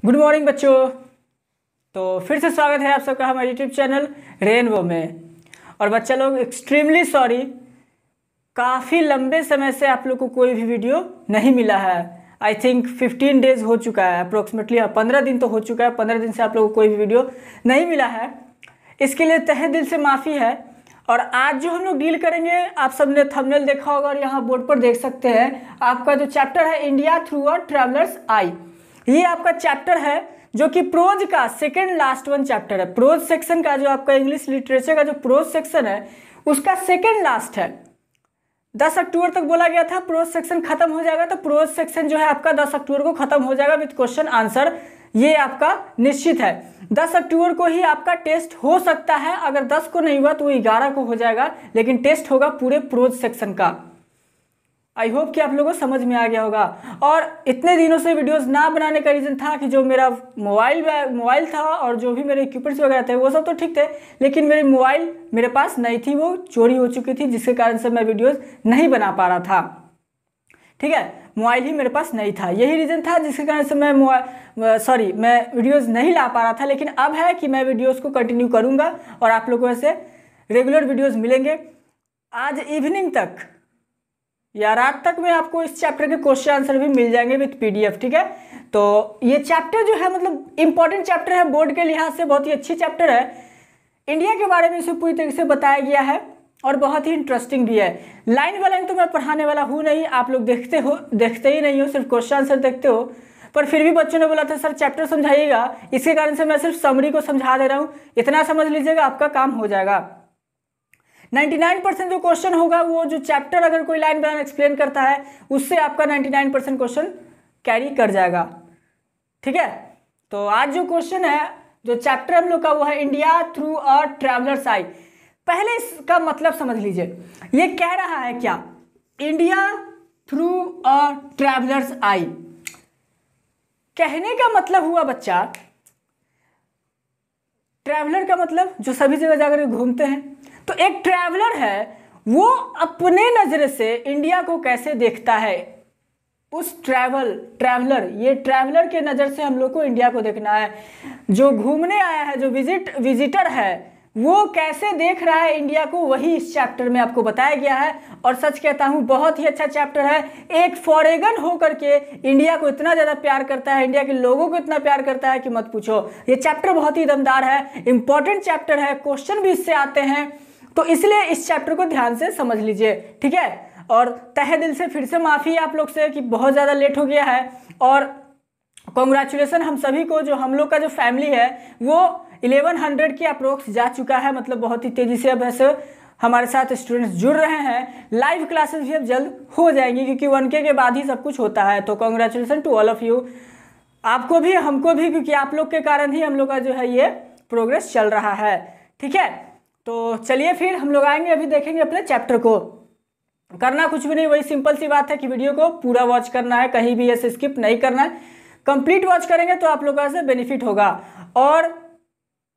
Good morning बच्चों। तो फिर से स्वागत है आप सबका हमारे यूट्यूब चैनल रेनबो में। और बच्चा लोग एक्सट्रीमली सॉरी, काफ़ी लंबे समय से आप लोग को कोई भी वीडियो नहीं मिला है। आई थिंक 15 डेज हो चुका है अप्रोक्सीमेटली, 15 दिन तो हो चुका है। 15 दिन से आप लोग को कोई भी वीडियो नहीं मिला है, इसके लिए तहे दिल से माफ़ी है। और आज जो हम लोग डील करेंगे, आप सबने थंबनेल देखा होगा और यहाँ बोर्ड पर देख सकते हैं, आपका जो चैप्टर है इंडिया थ्रू अ ट्रैवलर्स आई, ये आपका चैप्टर है जो कि प्रोज का सेकंड लास्ट वन चैप्टर है। प्रोज सेक्शन का जो आपका इंग्लिश लिटरेचर का जो प्रोज सेक्शन है उसका सेकंड लास्ट है। 10 अक्टूबर तक बोला गया था प्रोज सेक्शन खत्म हो जाएगा, तो प्रोज सेक्शन जो है आपका 10 अक्टूबर को खत्म हो जाएगा विद क्वेश्चन आंसर, ये आपका निश्चित है। 10 अक्टूबर को ही आपका टेस्ट हो सकता है, अगर 10 को नहीं हुआ तो 11 को हो जाएगा, लेकिन टेस्ट होगा पूरे प्रोज सेक्शन का। आई होप कि आप लोगों को समझ में आ गया होगा। और इतने दिनों से वीडियोस ना बनाने का रीज़न था कि जो मेरा मोबाइल था और जो भी मेरे इक्विपमेंट्स वगैरह थे वो सब तो ठीक थे, लेकिन मेरी मोबाइल मेरे पास नहीं थी, वो चोरी हो चुकी थी, जिसके कारण से मैं वीडियोस नहीं बना पा रहा था। ठीक है, मोबाइल ही मेरे पास नहीं था, यही रीज़न था जिसके कारण से मैं वीडियोज़ नहीं ला पा रहा था। लेकिन अब है कि मैं वीडियोज़ को कंटिन्यू करूँगा और आप लोगों से रेगुलर वीडियोज़ मिलेंगे। आज इवनिंग तक या रात तक में आपको इस चैप्टर के क्वेश्चन आंसर भी मिल जाएंगे विथ पीडीएफ। ठीक है, तो ये चैप्टर जो है मतलब इंपॉर्टेंट चैप्टर है, बोर्ड के लिहाज से बहुत ही अच्छी चैप्टर है। इंडिया के बारे में इसे पूरी तरीके से बताया गया है और बहुत ही इंटरेस्टिंग भी है। लाइन बाय लाइन तो मैं पढ़ाने वाला हूँ नहीं, आप लोग देखते ही नहीं हो, सिर्फ क्वेश्चन आंसर देखते हो। पर फिर भी बच्चों ने बोला था सर चैप्टर समझाइएगा, इसके कारण से मैं सिर्फ समरी को समझा दे रहा हूँ, इतना समझ लीजिएगा आपका काम हो जाएगा। 99% जो क्वेश्चन होगा वो जो चैप्टर अगर कोई लाइन बाय लाइन एक्सप्लेन करता है उससे आपका 99% क्वेश्चन कैरी कर जाएगा। ठीक है, तो आज जो क्वेश्चन है, जो चैप्टर हम लोग का, वो है इंडिया थ्रू अ ट्रैवलर्स आई। पहले इसका मतलब समझ लीजिए, ये कह रहा है क्या, इंडिया थ्रू अ ट्रैवलर्स आई। कहने का मतलब हुआ बच्चा, ट्रैवलर का मतलब जो सभी जगह जाकर घूमते हैं, तो एक ट्रैवलर है वो अपने नजर से इंडिया को कैसे देखता है। उस ट्रैवलर ये ट्रैवलर के नज़र से हम लोग को इंडिया को देखना है। जो घूमने आया है, जो विजिटर है, वो कैसे देख रहा है इंडिया को, वही इस चैप्टर में आपको बताया गया है। और सच कहता हूँ बहुत ही अच्छा चैप्टर है। एक फॉरेनर होकर के इंडिया को इतना ज़्यादा प्यार करता है, इंडिया के लोगों को इतना प्यार करता है कि मत पूछो। ये चैप्टर बहुत ही दमदार है, इंपॉर्टेंट चैप्टर है, क्वेश्चन भी इससे आते हैं, तो इसलिए इस चैप्टर को ध्यान से समझ लीजिए। ठीक है, और तहे दिल से फिर से माफ़ी है आप लोग से कि बहुत ज़्यादा लेट हो गया है। और कॉन्ग्रेचुलेसन हम सभी को, जो हम लोग का जो फैमिली है वो 1100 के अप्रोक्स जा चुका है, मतलब बहुत ही तेज़ी से अब ऐसे हमारे साथ स्टूडेंट्स जुड़ रहे हैं। लाइव क्लासेस भी अब जल्द हो जाएंगी क्योंकि 1K के बाद ही सब कुछ होता है। तो congratulation to all of you, आपको भी हमको भी, क्योंकि आप लोग के कारण ही हम लोग का जो है ये प्रोग्रेस चल रहा है। ठीक है, तो चलिए फिर हम लोग आएंगे, अभी देखेंगे अपने चैप्टर को। करना कुछ भी नहीं, वही सिंपल सी बात है कि वीडियो को पूरा वॉच करना है, कहीं भी ऐसे स्किप नहीं करना है। कंप्लीट वॉच करेंगे तो आप लोगों से बेनिफिट होगा। और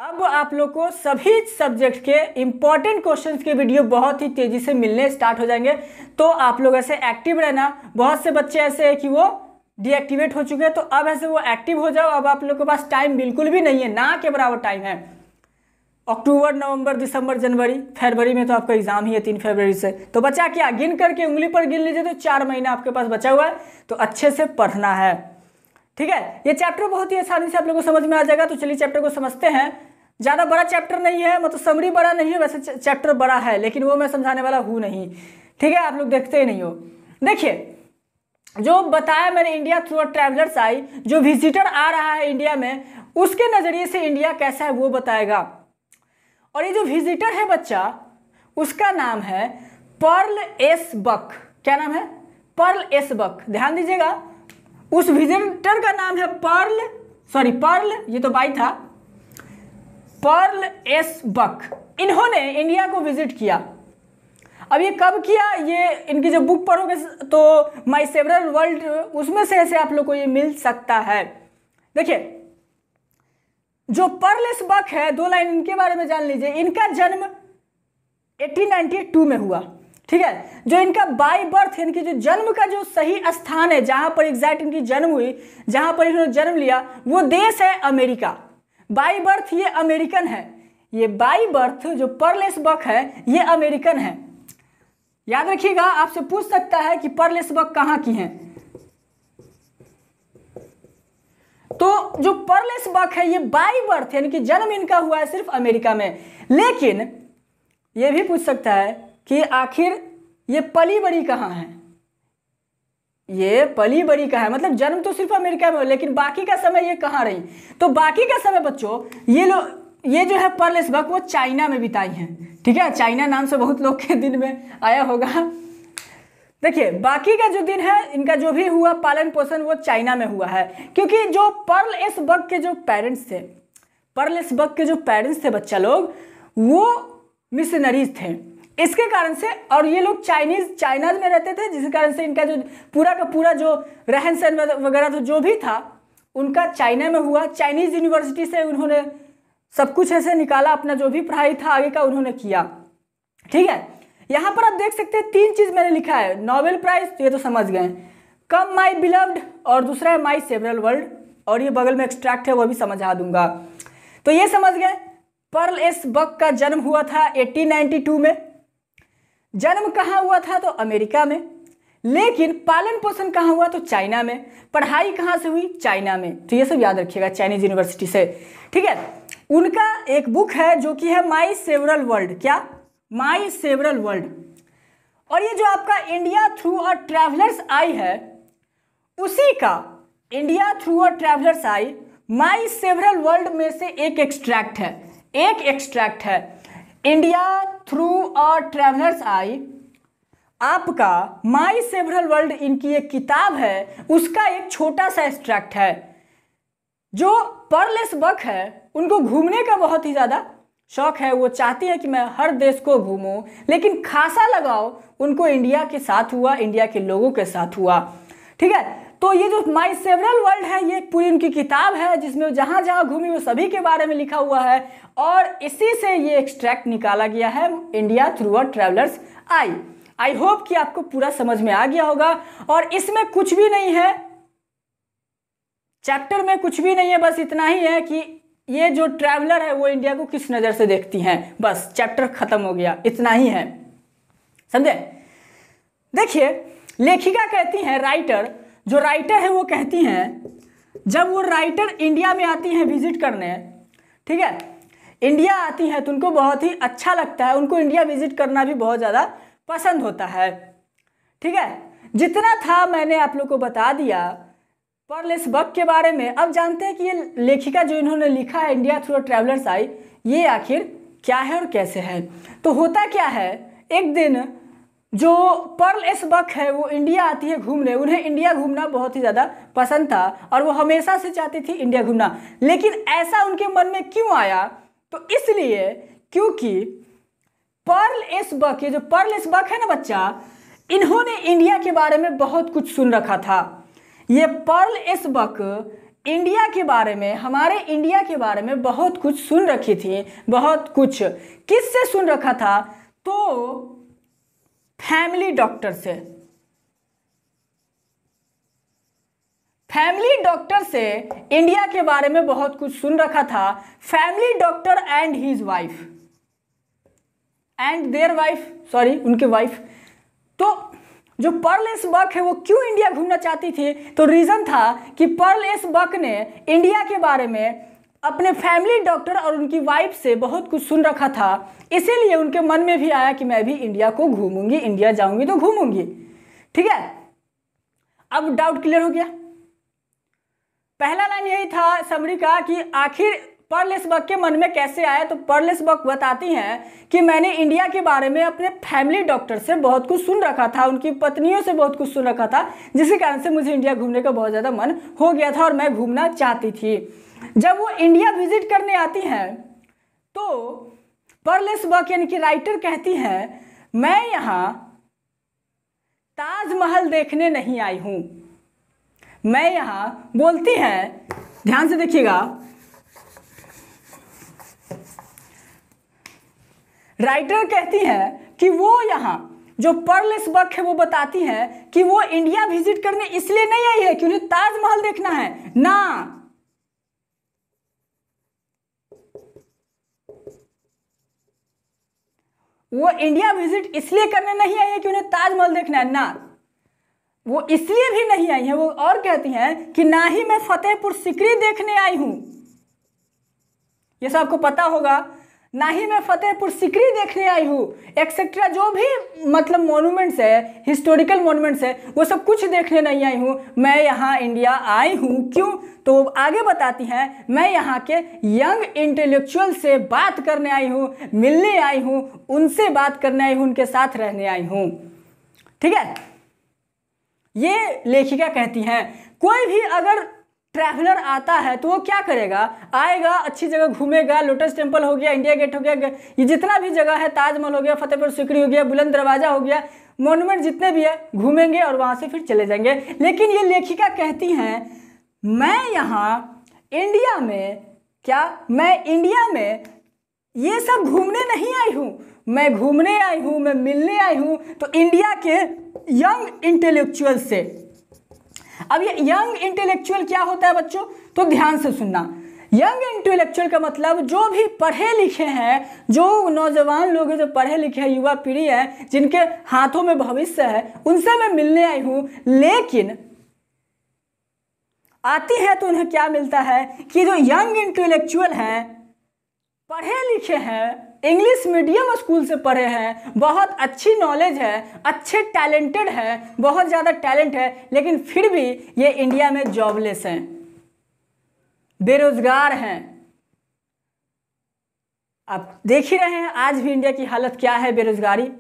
अब आप लोग को सभी सब्जेक्ट के इंपॉर्टेंट क्वेश्चंस के वीडियो बहुत ही तेजी से मिलने स्टार्ट हो जाएंगे, तो आप लोग ऐसे एक्टिव रहना। बहुत से बच्चे ऐसे हैं कि वो डीएक्टिवेट हो चुके हैं, तो अब ऐसे वो एक्टिव हो जाओ। अब आप लोग के पास टाइम बिल्कुल भी नहीं है, ना के बराबर टाइम है। अक्टूबर, नवंबर, दिसंबर, जनवरी, फरवरी में तो आपका एग्जाम ही है 3 फरवरी से। तो बच्चा क्या गिन करके उंगली पर गिन लीजिए, तो 4 महीना आपके पास बचा हुआ है, तो अच्छे से पढ़ना है। ठीक है, ये चैप्टर बहुत ही आसानी से आप लोगों को समझ में आ जाएगा। तो चलिए चैप्टर को समझते हैं। ज़्यादा बड़ा चैप्टर नहीं है, मतलब समरी बड़ा नहीं है, वैसे चैप्टर बड़ा है, लेकिन वो मैं समझाने वाला हूँ नहीं। ठीक है, आप लोग देखते ही नहीं हो। देखिए, जो बताया मैंने इंडिया थ्रू अ ट्रैवलर्स आई, जो विजिटर आ रहा है इंडिया में, उसके नज़रिए से इंडिया कैसा है वो बताएगा। और ये जो विजिटर है बच्चा, उसका नाम है पर्ल एस बक। क्या नाम है? Pearl S Buck. ध्यान दीजिएगा, उस विजिटर का नाम है पर्ल, ये तो बाई था, पर्ल एस बक। इन्होंने इंडिया को विजिट किया। अब ये कब किया, ये इनकी जो बुक पढ़ोगे तो माई सेवरल वर्ल्ड, उसमें से ऐसे आप लोग को ये मिल सकता है। देखिए, जो पर्ल एस बक है, 2 लाइन इनके बारे में जान लीजिए। इनका जन्म 1892 में हुआ। ठीक है, जो इनका बाय बर्थ यानी कि जो जन्म का जो सही स्थान है, जहां पर एग्जैक्ट इनकी जन्म हुई, जहां पर इन्होंने जन्म लिया, वो देश है अमेरिका। बाय बर्थ ये अमेरिकन है, ये बाय बर्थ जो पर्ल एस बक है ये अमेरिकन है। याद रखिएगा, आपसे पूछ सकता है कि पर्ल एस बक कहाँ की हैं। तो जो पर्ल एस बक है ये बाय बर्थ यानी कि जन्म इनका हुआ है सिर्फ अमेरिका में। लेकिन ये भी पूछ सकता है कि आखिर ये पली बड़ी कहाँ है, ये पली बड़ी कहाँ है, मतलब जन्म तो सिर्फ अमेरिका में हो लेकिन बाकी का समय ये कहाँ रही। तो बाकी का समय बच्चों ये जो है पर्ल एस बक वो चाइना में बिताई हैं। ठीक है, चाइना नाम से बहुत लोग के दिन में आया होगा। देखिए बाकी का जो दिन है इनका जो भी हुआ पालन पोषण वो चाइना में हुआ है, क्योंकि जो पर्ल एस बक के जो पेरेंट्स थे, पर्ल एस बक के जो पेरेंट्स थे बच्चा लोग, वो मिशनरीज थे। इसके कारण से, और ये लोग चाइना में रहते थे, जिसके कारण से इनका जो पूरा का पूरा जो रहन सहन वगैरह तो जो भी था उनका चाइना में हुआ। चाइनीज यूनिवर्सिटी से उन्होंने सब कुछ ऐसे निकाला, अपना जो भी पढ़ाई था आगे का उन्होंने किया। ठीक है, यहाँ पर आप देख सकते हैं 3 चीज मैंने लिखा है। नोबेल प्राइज, ये तो समझ गए, कम माई बिलव्ड, और दूसरा है माई सेवरल वर्ल्ड, और ये बगल में एक्सट्रैक्ट है वो भी समझा दूंगा। तो ये समझ गए, पर्ल एस बक का जन्म हुआ था 1892 में। जन्म कहाँ हुआ था? तो अमेरिका में। लेकिन पालन पोषण कहाँ हुआ? तो चाइना में। पढ़ाई कहाँ से हुई? चाइना में। तो ये सब याद रखिएगा, चाइनीज यूनिवर्सिटी से। ठीक है, उनका एक बुक है जो कि है माई सेवरल वर्ल्ड। क्या? माई सेवरल वर्ल्ड। और ये जो आपका इंडिया थ्रू अ ट्रैवलर्स आई है, उसी का India through a travellers I my several world में से एक एक्सट्रैक्ट है। एक एक्सट्रैक्ट है इंडिया थ्रू अ ट्रैवलर्स आई, आपका माई सेवरल वर्ल्ड इनकी एक किताब है, उसका एक छोटा सा एक्सट्रैक्ट है। जो पर्ल एस बक है उनको घूमने का बहुत ही ज़्यादा शौक है, वो चाहती है कि मैं हर देश को घूमूं, लेकिन खासा लगाव उनको इंडिया के साथ हुआ, इंडिया के लोगों के साथ हुआ। ठीक है, तो ये जो माई सेवरल वर्ल्ड है ये एक उनकी किताब है जिसमें जहाँ जहाँ घूमी वो सभी के बारे में लिखा हुआ है, और इसी से ये एक्सट्रैक्ट निकाला गया है, India through a travellers I. I hope कि आपको पूरा समझ में आ गया होगा। और इसमें कुछ भी नहीं है, चैप्टर में कुछ भी नहीं है, बस इतना ही है कि ये जो ट्रैवलर है वो इंडिया को किस नज़र से देखती हैं, बस चैप्टर खत्म हो गया, इतना ही है। समझे? देखिए लेखिका कहती हैं, राइटर जो राइटर है वो कहती हैं, जब वो राइटर इंडिया में आती हैं विजिट करने, ठीक है, इंडिया आती हैं तो उनको बहुत ही अच्छा लगता है, उनको इंडिया विजिट करना भी बहुत ज़्यादा पसंद होता है। ठीक है, जितना था मैंने आप लोग को बता दिया पर्ल एस बक के बारे में। अब जानते हैं कि ये लेखिका जो इन्होंने लिखा है इंडिया थ्रू ट्रैवलर्स आई, ये आखिर क्या है और कैसे है। तो होता क्या है, एक दिन जो पर्ल एस बक है वो इंडिया आती है घूमने, उन्हें इंडिया घूमना बहुत ही ज़्यादा पसंद था और वो हमेशा से चाहती थी इंडिया घूमना। लेकिन ऐसा उनके मन में क्यों आया? तो इसलिए क्योंकि पर्ल एस बक, ये जो पर्ल एस बक है ना बच्चा, इन्होंने इंडिया के बारे में बहुत कुछ सुन रखा था। ये पर्ल एस बक इंडिया के बारे में, हमारे इंडिया के बारे में बहुत कुछ सुन रखी थी। बहुत कुछ किससे सुन रखा था? तो फैमिली डॉक्टर से। फैमिली डॉक्टर से इंडिया के बारे में बहुत कुछ सुन रखा था। Family doctor and his wife and their wife, sorry उनके वाइफ। तो जो पर्ल एस बक है वो क्यों इंडिया घूमना चाहती थी? तो रीज़न था कि पर्ल एस बक ने इंडिया के बारे में अपने फैमिली डॉक्टर और उनकी वाइफ से बहुत कुछ सुन रखा था, इसीलिए उनके मन में भी आया कि मैं भी इंडिया को घूमूंगी, इंडिया जाऊंगी तो घूमूंगी। ठीक है, अब डाउट क्लियर हो गया। पहला लाइन यही था समरी का कि आखिर पर्ल एस बक के मन में कैसे आया। तो पर्ल एस बक बताती हैं कि मैंने इंडिया के बारे में अपने फैमिली डॉक्टर से बहुत कुछ सुन रखा था, उनकी पत्नियों से बहुत कुछ सुन रखा था, जिसके कारण से मुझे इंडिया घूमने का बहुत ज़्यादा मन हो गया था और मैं घूमना चाहती थी। जब वो इंडिया विजिट करने आती हैं तो पर्ल एस बक यानी कि राइटर कहती हैं, मैं यहाँ ताजमहल देखने नहीं आई हूँ, मैं यहाँ, बोलती हैं, ध्यान से देखिएगा, राइटर कहती हैं कि वो यहाँ जो पर्ल बक है वो बताती हैं कि वो इंडिया विजिट करने इसलिए नहीं आई है कि उन्हें ताजमहल देखना है ना, वो इंडिया विजिट इसलिए करने नहीं आई है कि उन्हें ताजमहल देखना है ना, वो इसलिए भी नहीं आई है, वो और कहती हैं कि ना ही मैं फतेहपुर सीकरी देखने आई हूं, ये सब आपको पता होगा, ना ही मैं फतेहपुर सीकरी देखने आई हूँ एक्सेट्रा, जो भी मतलब मॉन्यूमेंट्स है, हिस्टोरिकल मॉन्यूमेंट्स है, वो सब कुछ देखने नहीं आई हूँ, मैं यहाँ इंडिया आई हूँ। क्यों? तो आगे बताती हैं, मैं यहाँ के यंग इंटेलेक्चुअल से बात करने आई हूँ, मिलने आई हूँ, उनसे बात करने आई हूँ, उनके साथ रहने आई हूँ। ठीक है, ये लेखिका कहती हैं कोई भी अगर ट्रैवलर आता है तो वो क्या करेगा, आएगा, अच्छी जगह घूमेगा, लोटस टेम्पल हो गया, इंडिया गेट हो गया, ये जितना भी जगह है, ताजमहल हो गया, फतेहपुर सीकरी हो गया, बुलंद दरवाजा हो गया, मॉन्यूमेंट जितने भी है, घूमेंगे और वहाँ से फिर चले जाएंगे। लेकिन ये लेखिका कहती हैं मैं यहाँ इंडिया में, क्या मैं इंडिया में ये सब घूमने नहीं आई हूँ, मैं घूमने आई हूँ, मैं मिलने आई हूँ तो इंडिया के यंग इंटेलेक्चुअल से। अब ये यंग इंटेलेक्चुअल क्या होता है बच्चों, तो ध्यान से सुनना। यंग इंटेलेक्चुअल का मतलब जो भी पढ़े लिखे हैं, जो नौजवान लोग हैं, जो पढ़े लिखे हैं, युवा पीढ़ी है, जिनके हाथों में भविष्य है, उनसे मैं मिलने आई हूं। लेकिन आती है तो उन्हें क्या मिलता है कि जो यंग इंटेलेक्चुअल हैं, पढ़े लिखे हैं, इंग्लिश मीडियम स्कूल से पढ़े हैं, बहुत अच्छी नॉलेज है, अच्छे टैलेंटेड है, बहुत ज़्यादा टैलेंट है, लेकिन फिर भी ये इंडिया में जॉबलेस हैं, बेरोजगार हैं। आप देख ही रहे हैं आज भी इंडिया की हालत क्या है, बेरोजगारी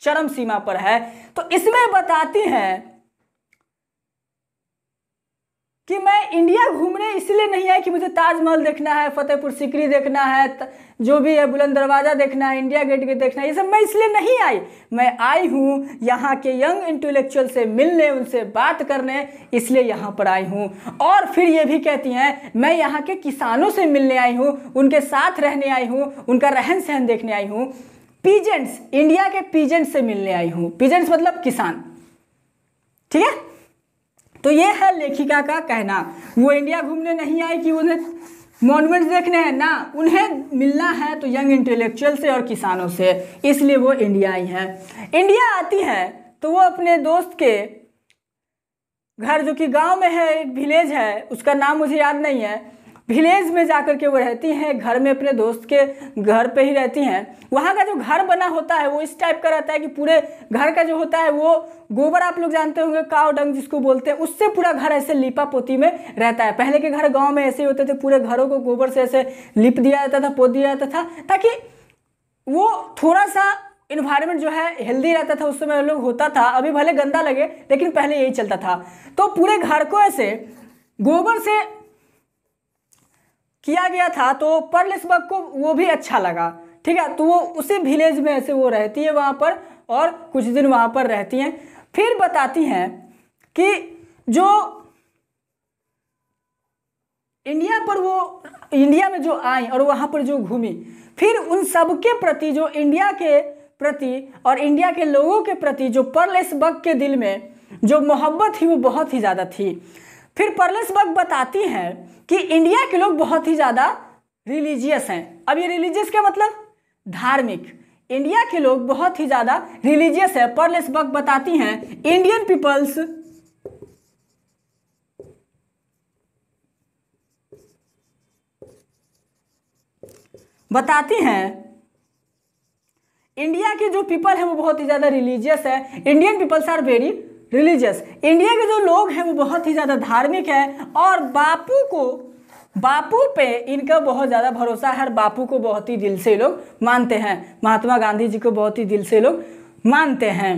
चरम सीमा पर है। तो इसमें बताती हैं कि मैं इंडिया घूमने इसलिए नहीं आई कि मुझे ताजमहल देखना है, फतेहपुर सीकरी देखना है, जो भी है बुलंद दरवाज़ा देखना है, इंडिया गेट देखना है, ये सब मैं इसलिए नहीं आई। मैं आई हूँ यहाँ के यंग इंटेलेक्चुअल से मिलने, उनसे बात करने, इसलिए यहाँ पर आई हूँ। और फिर ये भी कहती हैं मैं यहाँ के किसानों से मिलने आई हूँ, उनके साथ रहने आई हूँ, उनका रहन सहन देखने आई हूँ। पीजेंट्स, इंडिया के पीजेंट्स से मिलने आई हूँ। पीजेंट्स मतलब किसान। ठीक है, तो ये है लेखिका का कहना। वो इंडिया घूमने नहीं आई कि उन्हें मॉन्यूमेंट्स देखने हैं ना, उन्हें मिलना है तो यंग इंटेलेक्चुअल से और किसानों से, इसलिए वो इंडिया आई है। इंडिया आती है तो वो अपने दोस्त के घर, जो कि गांव में है, एक विलेज है, उसका नाम मुझे याद नहीं है, विलेज में जाकर के वो रहती हैं, घर में अपने दोस्त के घर पे ही रहती हैं। वहाँ का जो घर बना होता है वो इस टाइप का रहता है कि पूरे घर का जो होता है वो गोबर, आप लोग जानते होंगे, काव डंग जिसको बोलते हैं, उससे पूरा घर ऐसे लिपा पोती में रहता है। पहले के घर गांव में ऐसे ही होते थे, पूरे घरों को गोबर से ऐसे लिप दिया जाता था, पोत दिया जाता था, ताकि वो थोड़ा सा इन्वायरमेंट जो है हेल्दी रहता था। उस समय लोग होता था, अभी भले गंदा लगे लेकिन पहले यही चलता था। तो पूरे घर को ऐसे गोबर से किया गया था, तो पर्ल बक को वो भी अच्छा लगा। ठीक है, तो वो उसी विलेज में ऐसे वो रहती है वहाँ पर, और कुछ दिन वहाँ पर रहती हैं। फिर बताती हैं कि जो इंडिया में जो आई और वहाँ पर जो घूमी, फिर उन सब के प्रति, जो इंडिया के प्रति और इंडिया के लोगों के प्रति जो पर्ल बक के दिल में जो मोहब्बत थी वो बहुत ही ज़्यादा थी। फिर पर्ल बक बताती हैं कि इंडिया के लोग बहुत ही ज़्यादा रिलीजियस हैं। अब ये रिलीजियस क्या मतलब, धार्मिक। इंडिया के लोग बहुत ही ज़्यादा रिलीजियस है। पर्ल बक बताती हैं इंडियन पीपल्स बताती हैं इंडिया के जो पीपल है वो बहुत ही ज़्यादा रिलीजियस है। Indian peoples are very religious. India के जो लोग हैं वो बहुत ही ज़्यादा धार्मिक है, और बापू पे इनका बहुत ज़्यादा भरोसा है, बापू को बहुत ही दिल से लोग मानते हैं। महात्मा गांधी जी को बहुत ही दिल से लोग मानते हैं।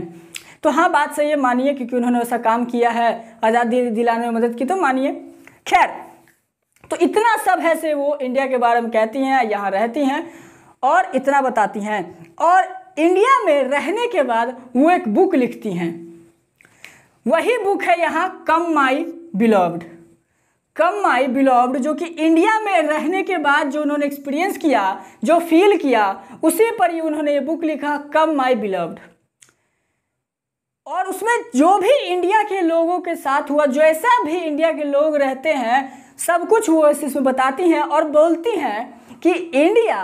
तो हाँ, बात सही है, मानिए, क्योंकि उन्होंने ऐसा काम किया है, आज़ादी दिलाने में मदद की, तो मानिए। खैर, तो इतना सब है से वो इंडिया के बारे में कहती हैं, यहाँ रहती हैं और इतना बताती हैं। और इंडिया में रहने के बाद वो एक बुक लिखती हैं, वही बुक है यहाँ कम माई बिलोव्ड। कम माई बिलोव्ड, जो कि इंडिया में रहने के बाद जो उन्होंने एक्सपीरियंस किया, जो फील किया, उसी पर ही उन्होंने ये बुक लिखा, कम माई बिलोव्ड। और उसमें जो भी इंडिया के लोगों के साथ हुआ, जैसा भी इंडिया के लोग रहते हैं, सब कुछ वो इसमें बताती हैं और बोलती हैं कि इंडिया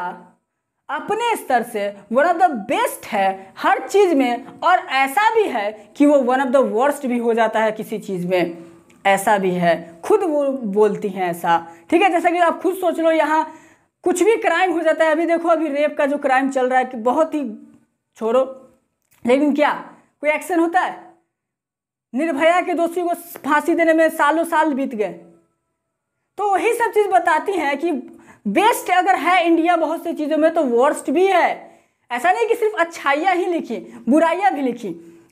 अपने स्तर से वन ऑफ द बेस्ट है हर चीज़ में, और ऐसा भी है कि वो वन ऑफ द वर्स्ट भी हो जाता है किसी चीज़ में, ऐसा भी है, खुद वो बोलती हैं ऐसा। ठीक है, जैसा कि आप खुद सोच लो, यहाँ कुछ भी क्राइम हो जाता है, अभी देखो अभी रेप का जो क्राइम चल रहा है कि बहुत ही छोड़ो, लेकिन क्या कोई एक्शन होता है? निर्भया के दोषी को फांसी देने में सालों साल बीत गए। तो वही सब चीज़ बताती हैं कि बेस्ट अगर है इंडिया बहुत सी चीज़ों में, तो वर्स्ट भी है। ऐसा नहीं कि सिर्फ अच्छाइयाँ ही लिखी, बुराइयाँ भी लिखी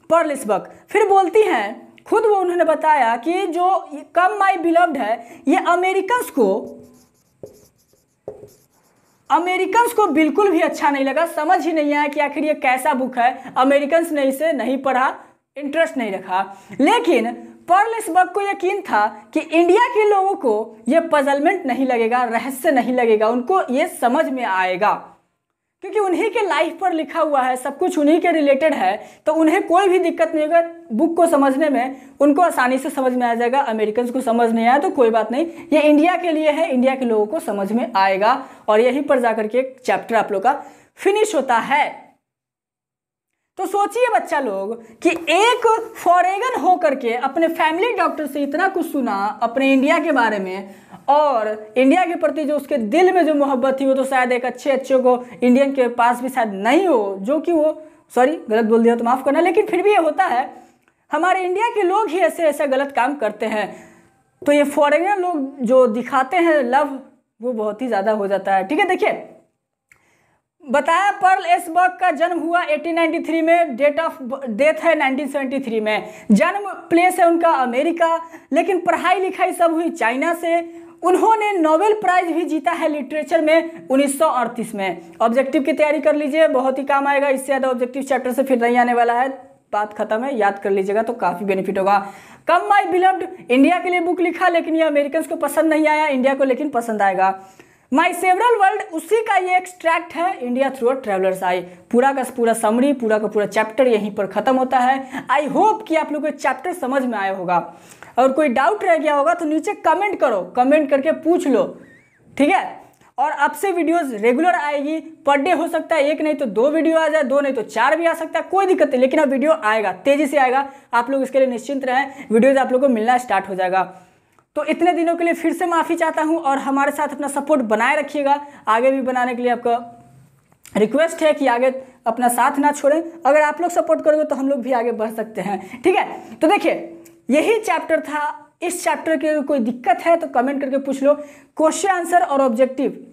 पर्ल इस वक्त। फिर बोलती हैं, खुद वो उन्होंने बताया कि जो कम माई बिलव्ड है, ये अमेरिकन्स को बिल्कुल भी अच्छा नहीं लगा, समझ ही नहीं आया कि आखिर ये कैसा बुक है। अमेरिकन्स ने इसे नहीं पढ़ा, इंटरेस्ट नहीं रखा, लेकिन पर्ल इस बुक को यकीन था कि इंडिया के लोगों को ये पजलमेंट नहीं लगेगा, रहस्य नहीं लगेगा, उनको ये समझ में आएगा, क्योंकि उन्हीं के लाइफ पर लिखा हुआ है, सब कुछ उन्हीं के रिलेटेड है, तो उन्हें कोई भी दिक्कत नहीं होगा बुक को समझने में, उनको आसानी से समझ में आ जाएगा। अमेरिकन्स को समझ नहीं आया तो कोई बात नहीं, ये इंडिया के लिए है, इंडिया के लोगों को समझ में आएगा, और यहीं पर जाकर के एक चैप्टर आप लोग का फिनिश होता है। तो सोचिए बच्चा लोग कि एक फॉरेनर होकर के अपने फैमिली डॉक्टर से इतना कुछ सुना अपने इंडिया के बारे में, और इंडिया के प्रति जो उसके दिल में जो मोहब्बत थी वो तो शायद एक अच्छे को इंडियन के पास भी शायद नहीं हो, जो कि वो, सॉरी गलत बोल दिया तो माफ़ करना, लेकिन फिर भी ये होता है, हमारे इंडिया के लोग ही ऐसे गलत काम करते हैं। तो ये फॉरेनर लोग जो दिखाते हैं लव, वो बहुत ही ज़्यादा हो जाता है। ठीक है, देखिए बताया पर्ल एस बर्ग का जन्म हुआ 1893 में, डेट ऑफ डेथ है 1973 में, जन्म प्लेस है उनका अमेरिका, लेकिन पढ़ाई लिखाई सब हुई चाइना से। उन्होंने नोबेल प्राइज भी जीता है लिटरेचर में 1938 में। ऑब्जेक्टिव की तैयारी कर लीजिए, बहुत ही काम आएगा, इससे ज़्यादा ऑब्जेक्टिव चैप्टर से फिर नहीं आने वाला है, बात खत्म है, याद कर लीजिएगा तो काफ़ी बेनिफिट होगा। कम माई बिलव्ड इंडिया के लिए बुक लिखा, लेकिन ये अमेरिकन्स को पसंद नहीं आया, इंडिया को लेकिन पसंद आएगा। माई सेवरल वर्ल्ड उसी का ये एक्सट्रैक्ट है, इंडिया थ्रू अ ट्रेवलर्स आई। पूरा का पूरा समरी, पूरा का पूरा चैप्टर यहीं पर खत्म होता है। आई होप कि आप लोगों को चैप्टर समझ में आया होगा, और कोई डाउट रह गया होगा तो नीचे कमेंट करो, कमेंट करके पूछ लो, ठीक है। और अब से वीडियोस रेगुलर आएगी, पर डे हो सकता है एक नहीं तो 2 वीडियो आ जाए, 2 नहीं तो 4 भी आ सकता है, कोई दिक्कत नहीं, लेकिन अब वीडियो आएगा, तेजी से आएगा, आप लोग इसके लिए निश्चिंत रहें, वीडियोज आप लोग को मिलना स्टार्ट हो जाएगा। तो इतने दिनों के लिए फिर से माफ़ी चाहता हूं, और हमारे साथ अपना सपोर्ट बनाए रखिएगा, आगे भी बनाने के लिए आपका रिक्वेस्ट है कि आगे अपना साथ ना छोड़ें। अगर आप लोग सपोर्ट करोगे तो हम लोग भी आगे बढ़ सकते हैं, ठीक है। तो देखिए यही चैप्टर था, इस चैप्टर की कोई दिक्कत है तो कमेंट करके पूछ लो। क्वेश्चन आंसर और ऑब्जेक्टिव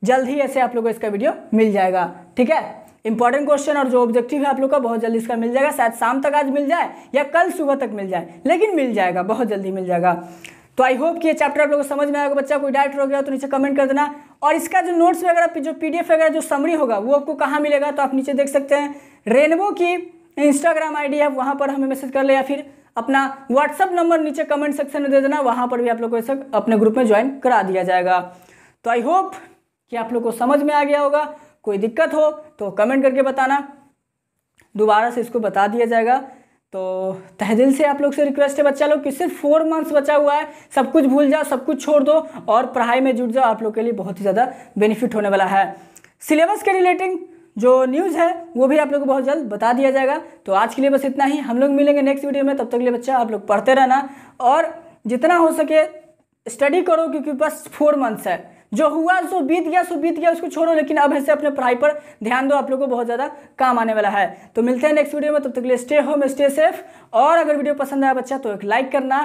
जल्द ही ऐसे आप लोगों को इसका वीडियो मिल जाएगा, ठीक है। इंपॉर्टेंट क्वेश्चन और जो ऑब्जेक्टिव है आप लोग का बहुत जल्दी इसका मिल जाएगा, शायद शाम तक आज मिल जाए या कल सुबह तक मिल जाए, लेकिन मिल जाएगा, बहुत जल्दी मिल जाएगा। तो आई होप कि ये चैप्टर आप लोगों को समझ में आएगा। बच्चा कोई डाउट हो गया तो नीचे कमेंट कर देना, और इसका जो नोट्स वगैरह, जो पीडीएफ वगैरह, जो समरी होगा वो आपको कहाँ मिलेगा तो आप नीचे देख सकते हैं। रेनबो की इंस्टाग्राम आईडी है, वहाँ पर हमें मैसेज कर ले, या फिर अपना व्हाट्सअप नंबर नीचे कमेंट सेक्शन में दे देना, वहाँ पर भी आप लोग को इसे अपने ग्रुप में ज्वाइन करा दिया जाएगा। तो आई होप कि आप लोग को समझ में आ गया होगा। कोई दिक्कत हो तो कमेंट करके बताना, दोबारा से इसको बता दिया जाएगा। तो तहे दिल से आप लोग से रिक्वेस्ट है बच्चा लोग कि सिर्फ 4 मंथ्स बचा हुआ है, सब कुछ भूल जाओ, सब कुछ छोड़ दो और पढ़ाई में जुट जाओ, आप लोग के लिए बहुत ही ज़्यादा बेनिफिट होने वाला है। सिलेबस के रिलेटिंग जो न्यूज़ है वो भी आप लोग को बहुत जल्द बता दिया जाएगा। तो आज के लिए बस इतना ही, हम लोग मिलेंगे नेक्स्ट वीडियो में। तब तक के लिए बच्चा आप लोग पढ़ते रहना और जितना हो सके स्टडी करो, क्योंकि बस 4 मंथ्स है, जो हुआ सो बीत गया, उसको छोड़ो, लेकिन अब ऐसे अपने पढ़ाई पर ध्यान दो, आप लोग को बहुत ज़्यादा काम आने वाला है। तो मिलते हैं नेक्स्ट वीडियो में, तब तक के लिए स्टे होम, स्टे सेफ। और अगर वीडियो पसंद आया बच्चा तो एक लाइक करना,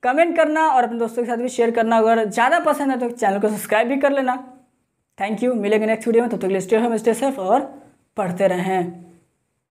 कमेंट करना और अपने दोस्तों के साथ भी शेयर करना। अगर ज़्यादा पसंद है तो चैनल को सब्सक्राइब भी कर लेना। थैंक यू, मिलेंगे नेक्स्ट वीडियो में, तब तक के लिए स्टे होम, स्टे सेफ और पढ़ते रहें।